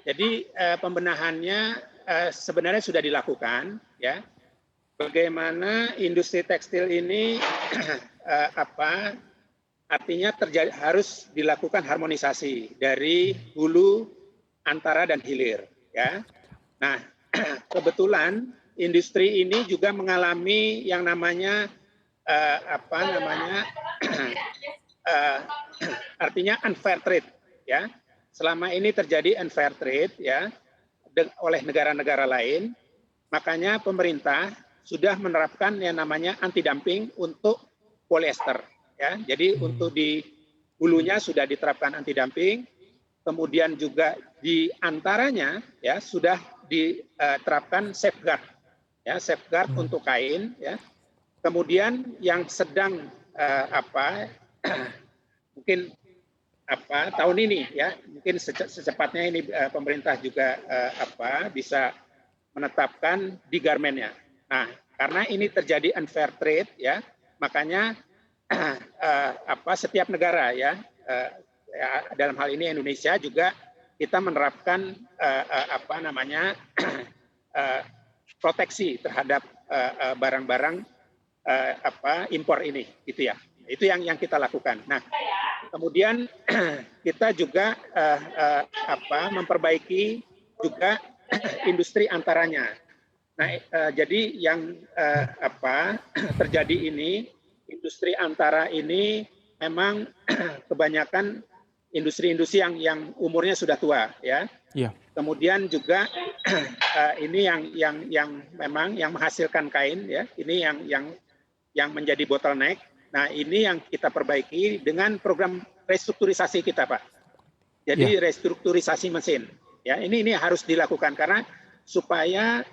Jadi pembenahannya sebenarnya sudah dilakukan, ya. Bagaimana industri tekstil ini artinya harus dilakukan harmonisasi dari hulu, antara dan hilir, ya. Nah, kebetulan industri ini juga mengalami yang namanya artinya unfair trade, ya. Selama ini terjadi unfair trade, ya, oleh negara-negara lain, makanya pemerintah sudah menerapkan yang namanya anti dumping untuk polyester, ya. Jadi untuk di hulunya sudah diterapkan anti dumping, kemudian juga di antaranya ya sudah diterapkan safeguard, ya, safeguard untuk kain, ya. Kemudian yang sedang mungkin tahun ini, ya, mungkin secepatnya ini pemerintah juga bisa menetapkan di garmennya. Nah, karena ini terjadi unfair trade, ya, makanya setiap negara, ya, dalam hal ini Indonesia juga kita menerapkan proteksi terhadap barang-barang impor ini, gitu ya. Itu yang kita lakukan. Nah, kemudian kita juga memperbaiki juga industri antaranya. Nah, jadi yang terjadi ini, industri antara ini memang kebanyakan industri-industri yang umurnya sudah tua, ya. Iya. Kemudian juga ini yang memang yang menghasilkan kain, ya. Ini yang menjadi bottleneck. Nah, ini yang kita perbaiki dengan program restrukturisasi kita, Pak. Jadi restrukturisasi mesin, ya, ini harus dilakukan karena supaya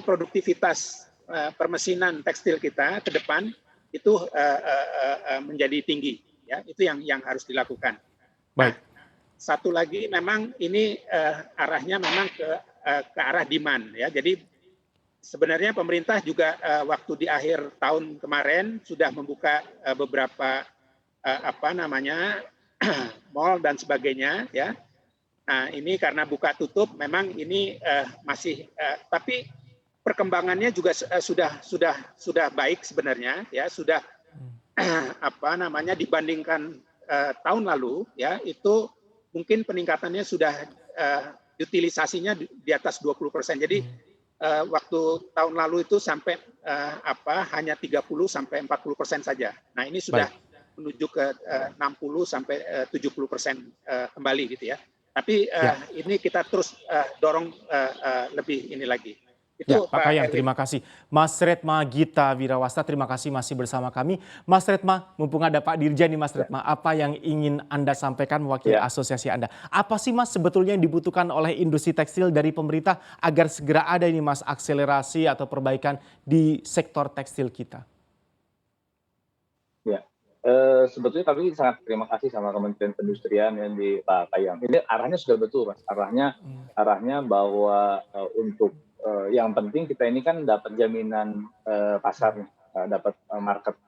produktivitas permesinan tekstil kita ke depan itu menjadi tinggi, ya. Itu yang harus dilakukan. Baik. Nah, satu lagi memang ini arahnya memang ke arah demand, ya. Jadi sebenarnya pemerintah juga waktu di akhir tahun kemarin sudah membuka beberapa mal dan sebagainya, ya. Nah, ini karena buka tutup memang ini masih tapi perkembangannya juga sudah baik sebenarnya, ya, sudah dibandingkan tahun lalu, ya, itu mungkin peningkatannya sudah utilisasinya di atas 20%. Jadi waktu tahun lalu itu sampai hanya 30-40% saja. Nah, ini sudah menuju ke 60-70% kembali, gitu ya. Tapi ini kita terus dorong lebih ini lagi. Ya, Itu Pak Pak Kayang, Erwin. terima kasih. Mas Retma Gita Wirawasta, terima kasih masih bersama kami. Mas Retma, mumpung ada Pak Dirjen nih Mas Retma, apa yang ingin Anda sampaikan mewakili asosiasi Anda? Apa sih Mas sebetulnya yang dibutuhkan oleh industri tekstil dari pemerintah agar segera ada ini Mas akselerasi atau perbaikan di sektor tekstil kita? Ya, sebetulnya kami sangat terima kasih sama Kementerian Perindustrian yang di Pak Kayang. Ini arahnya sudah betul, Mas. Arahnya bahwa untuk yang penting kita ini kan dapat jaminan pasar, dapat market,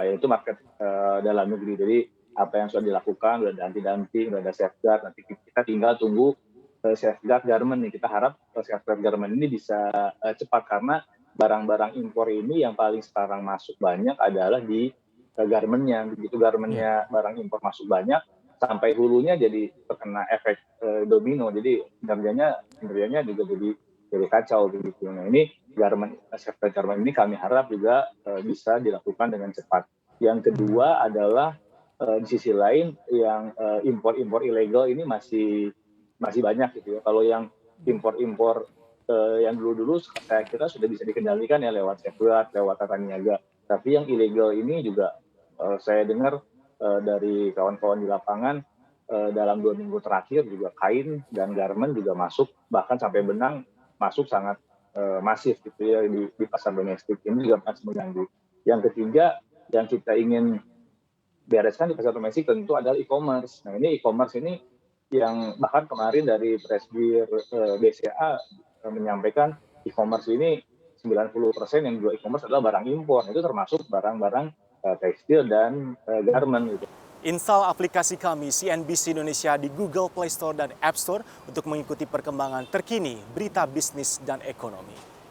yaitu market dalam negeri. Jadi apa yang sudah dilakukan, sudah ada anti-dumping, sudah ada safeguard, nanti kita tinggal tunggu safeguard garment nih. Kita harap safeguard garment ini bisa cepat karena barang-barang impor ini yang paling sekarang masuk banyak adalah di garmennya. Begitu garmennya barang impor masuk banyak, sampai hulunya jadi terkena efek domino. Jadi kinerjanya juga jadi kacau begitu. Nah, ini safeguard garment ini kami harap juga bisa dilakukan dengan cepat. Yang kedua adalah di sisi lain yang impor ilegal ini masih banyak gitu ya. Kalau yang impor yang dulu saya kira sudah bisa dikendalikan ya lewat safeguard, lewat tata niaga. Tapi yang ilegal ini juga saya dengar dari kawan-kawan di lapangan dalam 2 minggu terakhir juga kain dan garment juga masuk, bahkan sampai benang masuk sangat masif gitu ya di pasar domestik. Ini juga masih mengganggu. Yang ketiga yang kita ingin bereskan di pasar domestik tentu adalah e-commerce. Nah, ini e-commerce ini yang bahkan kemarin dari Presidir BCA menyampaikan e-commerce ini 90% yang jual e-commerce adalah barang impor. Itu termasuk barang-barang tekstil dan garment gitu. Install aplikasi kami CNBC Indonesia di Google Play Store dan App Store untuk mengikuti perkembangan terkini berita bisnis dan ekonomi.